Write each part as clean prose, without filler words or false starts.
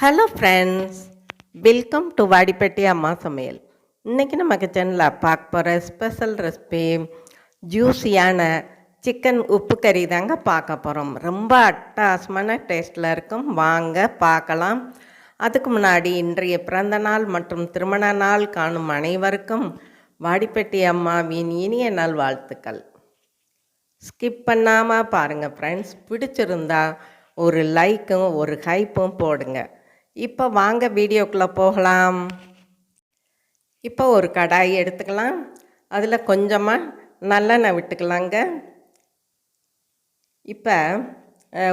Hello friends, welcome to Vadipatti அம்மா சமையல். இன்றைக்கி நம்ம கிச்சனில் பார்க்க போகிற ஸ்பெஷல் ரெசிபி ஜூஸியான சிக்கன் உப்பு கறி தாங்க பார்க்க போகிறோம். ரொம்ப அட்டகாசமான டேஸ்ட்டில் இருக்கும். வாங்க பார்க்கலாம். அதுக்கு முன்னாடி இன்றைய பிறந்த நாள் மற்றும் திருமண நாள் காணும் அனைவருக்கும் வாடிப்பட்டி அம்மாவின் இனிய நாள் வாழ்த்துக்கள். ஸ்கிப் பண்ணாமல் பாருங்கள் ஃப்ரெண்ட்ஸ். பிடிச்சிருந்தா ஒரு லைக்கும் ஒரு ஹைப்பும் போடுங்க. இப்போ வாங்க வீடியோக்குள்ளே போகலாம். இப்போ ஒரு கடாய் எடுத்துக்கலாம். அதில் கொஞ்சமாக நல்லெண்ணெய் விட்டுக்கலாங்க. இப்போ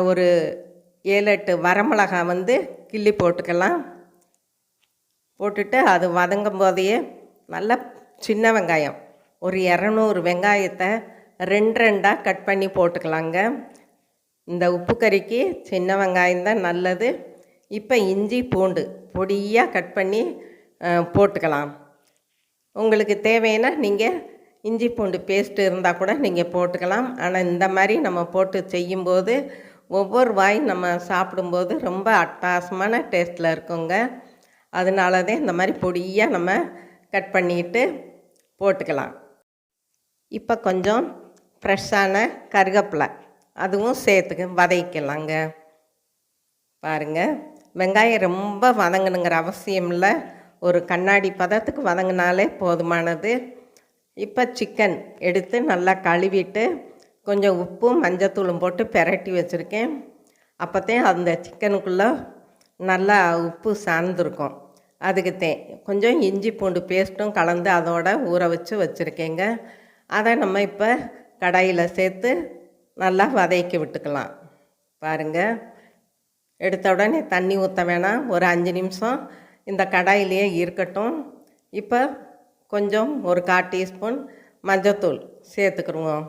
ஒரு 7-8 வரமிளகாய் கிள்ளி போட்டுக்கலாம். போட்டுட்டு அது வதங்கும் போதையே நல்லா சின்ன வெங்காயம் ஒரு 200 வெங்காயத்தை 2 கட் பண்ணி போட்டுக்கலாங்க. இந்த உப்பு கறிக்கு சின்ன வெங்காயம் தான் நல்லது. இப்போ இஞ்சி பூண்டு பொடியாக கட் பண்ணி போட்டுக்கலாம். உங்களுக்கு தேவைன்னா நீங்கள் இஞ்சி பூண்டு பேஸ்ட்டு இருந்தால் கூட நீங்கள் போட்டுக்கலாம். ஆனால் இந்த மாதிரி நம்ம போட்டு செய்யும்போது ஒவ்வொரு வாய் நம்ம சாப்பிடும்போது ரொம்ப அட்டகாசமான டேஸ்ட்டில் இருக்குங்க. அதனால தான் இந்த மாதிரி பொடியாக நம்ம கட் பண்ணிட்டு போட்டுக்கலாம். இப்போ கொஞ்சம் ஃப்ரெஷ்ஷான கருவேப்பிலை அதுவும் சேர்த்துக்க வதக்கிக்கலாங்க. பாருங்கள், வெங்காயம் ரொம்ப வதங்கணுங்கிற அவசியம் இல்லை. ஒரு கண்ணாடி பதத்துக்கு வதங்கினாலே போதுமானது. இப்போ சிக்கன் எடுத்து நல்லா கழுவிட்டு கொஞ்சம் உப்பும் மஞ்சத்தூளும் போட்டு பெரட்டி வச்சுருக்கேன். அப்போத்தான் அந்த சிக்கனுக்குள்ளே நல்லா உப்பு சார்ந்துருக்கும். அதுக்கு கொஞ்சம் இஞ்சி பூண்டு பேஸ்ட்டும் கலந்து அதோட ஊற வச்சுருக்கேங்க. அதை நம்ம இப்போ கடாயில் சேர்த்து நல்லா வதக்கி விட்டுக்கலாம். பாருங்கள், எடுத்த உடனே தண்ணி ஊற்ற வேணாம். ஒரு 5 நிமிஷம் இந்த கடாயிலேயே இருக்கட்டும். இப்போ கொஞ்சம் ஒரு 1/4 டீஸ்பூன் மஞ்சத்தூள் சேர்த்துக்கிடுவோம்.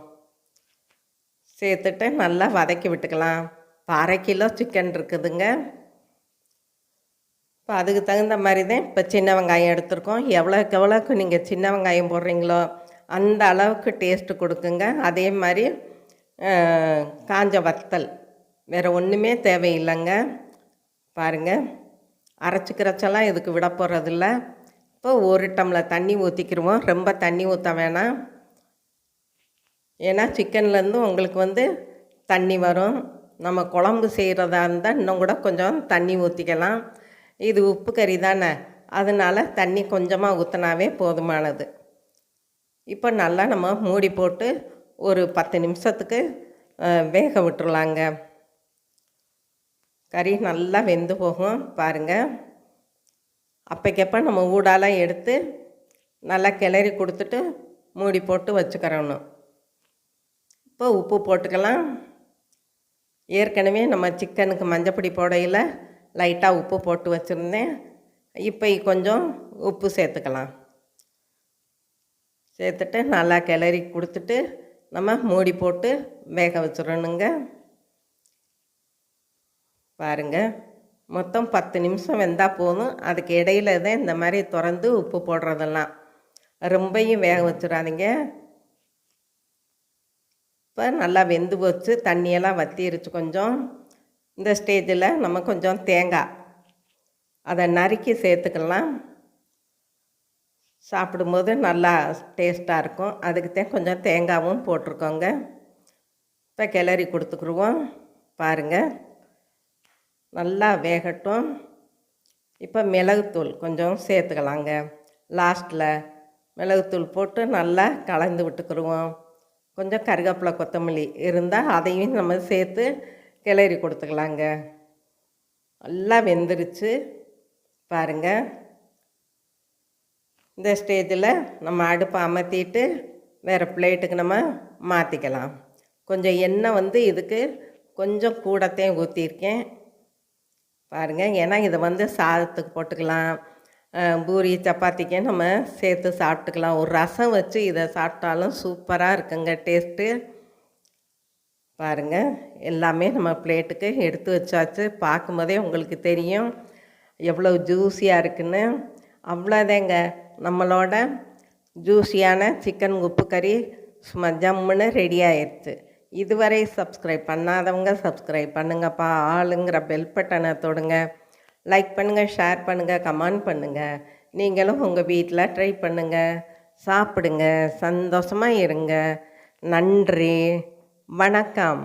சேர்த்துட்டு நல்லா வதக்கி விட்டுக்கலாம். இப்போ 1/2 கிலோ சிக்கன் இருக்குதுங்க. இப்போ அதுக்கு தகுந்த மாதிரி தான் இப்போ சின்ன வெங்காயம் எடுத்துருக்கோம். எவ்வளோக்கு நீங்கள் சின்ன வெங்காயம் போடுறீங்களோ அந்த அளவுக்கு டேஸ்ட்டு கொடுக்குங்க. அதே மாதிரி காஞ்ச வத்தல் வேறு ஒன்றுமே தேவையில்லைங்க. பாருங்கள், அரைச்சிக்கிறச்செல்லாம் இதுக்கு விட போகிறதில்ல. இப்போ 1 டம்ளர் தண்ணி ஊற்றிக்கிடுவோம். ரொம்ப தண்ணி ஊற்ற வேணாம். ஏன்னா சிக்கன்லேருந்து உங்களுக்கு தண்ணி வரும். நம்ம குழம்பு செய்கிறதா இருந்தால் இன்னும் கூட கொஞ்சம் தண்ணி ஊற்றிக்கலாம். இது உப்பு கறி தானே, அதனால் தண்ணி கொஞ்சமாக ஊற்றினாவே போதுமானது. இப்போ நல்லா நம்ம மூடி போட்டு ஒரு 10 நிமிஷத்துக்கு வேக விட்டுருலாங்க. கறி நல்லா வெந்து போகும். பாருங்கள், அப்போக்கப்போ நம்ம ஊடாலாம் எடுத்து நல்லா கிளறி கொடுத்துட்டு மூடி போட்டு வச்சுக்கிறணும். இப்போ உப்பு போட்டுக்கலாம். ஏற்கனவே நம்ம சிக்கனுக்கு மஞ்சப்பொடி போடையில் லைட்டாக உப்பு போட்டு வச்சுருந்தேன். இப்போ கொஞ்சம் உப்பு சேர்த்துக்கலாம். சேர்த்துட்டு நல்லா கிளறி கொடுத்துட்டு நம்ம மூடி போட்டு வேக வச்சிடணுங்க. பாருங்கள், மொத்தம் 10 நிமிஷம் வெந்தால் போதும். அதுக்கு இடையில தான் இந்த மாதிரி திறந்து உப்பு போடுறதெல்லாம். ரொம்பையும் வேக வச்சிடாதீங்க. இப்போ நல்லா வெந்து போச்சு, தண்ணியெல்லாம் வற்றிருச்சு கொஞ்சம். இந்த ஸ்டேஜில் நம்ம கொஞ்சம் தேங்காய் அதை நறுக்கி சேர்த்துக்கலாம். சாப்பிடும்போது நல்லா டேஸ்ட்டாக இருக்கும். அதுக்கு தான் கொஞ்சம் தேங்காயும் போட்டிருக்கோங்க. இப்போ கிளறி கொடுத்துக்குருவோம். பாருங்கள், நல்லா வேகட்டும். இப்போ மிளகுத்தூள் கொஞ்சம் சேர்த்துக்கலாங்க. லாஸ்ட்டில் மிளகுத்தூள் போட்டு நல்லா கலந்து விட்டுக்குருவோம். கொஞ்சம் கருவேப்பிலை கொத்தமல்லி இருந்தால் அதையும் நம்ம சேர்த்து கிளறி கொடுத்துக்கலாங்க. நல்லா வெந்துருச்சு. பாருங்கள், இந்த ஸ்டேஜில் நம்ம அடுப்பை அமர்த்திட்டு வேறு பிளேட்டுக்கு நம்ம மாற்றிக்கலாம். கொஞ்சம் எண்ணெய் இதுக்கு கொஞ்சம் கூடத்தையும் ஊற்றிருக்கேன். பாருங்கள், ஏன்னா இதை சாதத்துக்கு போட்டுக்கலாம், பூரி சப்பாத்திக்கே நம்ம சேர்த்து சாப்பிட்டுக்கலாம். ஒரு ரசம் வச்சு இதை சாப்பிட்டாலும் சூப்பராக இருக்குங்க டேஸ்ட்டு. பாருங்கள், எல்லாமே நம்ம பிளேட்டுக்கு எடுத்து வச்சாச்சு. பார்க்கும்போதே உங்களுக்கு தெரியும் எவ்வளோ ஜூஸியாக இருக்குன்னு. அவ்வளோதாங்க, நம்மளோட ஜூஸியான சிக்கன் உப்பு கறி சும்மா ஜம்முன்னு ரெடி ஆயிடுச்சு. இதுவரை சப்ஸ்கிரைப் பண்ணாதவங்க சப்ஸ்கிரைப் பண்ணுங்கப்பா. ஆளுங்கிற பெல் பட்டனை தொடுங்க. லைக் பண்ணுங்கள், ஷேர் பண்ணுங்கள், கமெண்ட் பண்ணுங்கள். நீங்களும் உங்கள் வீட்டில் ட்ரை பண்ணுங்கள். சாப்பிடுங்க, சந்தோஷமாக இருங்க. நன்றி, வணக்கம்.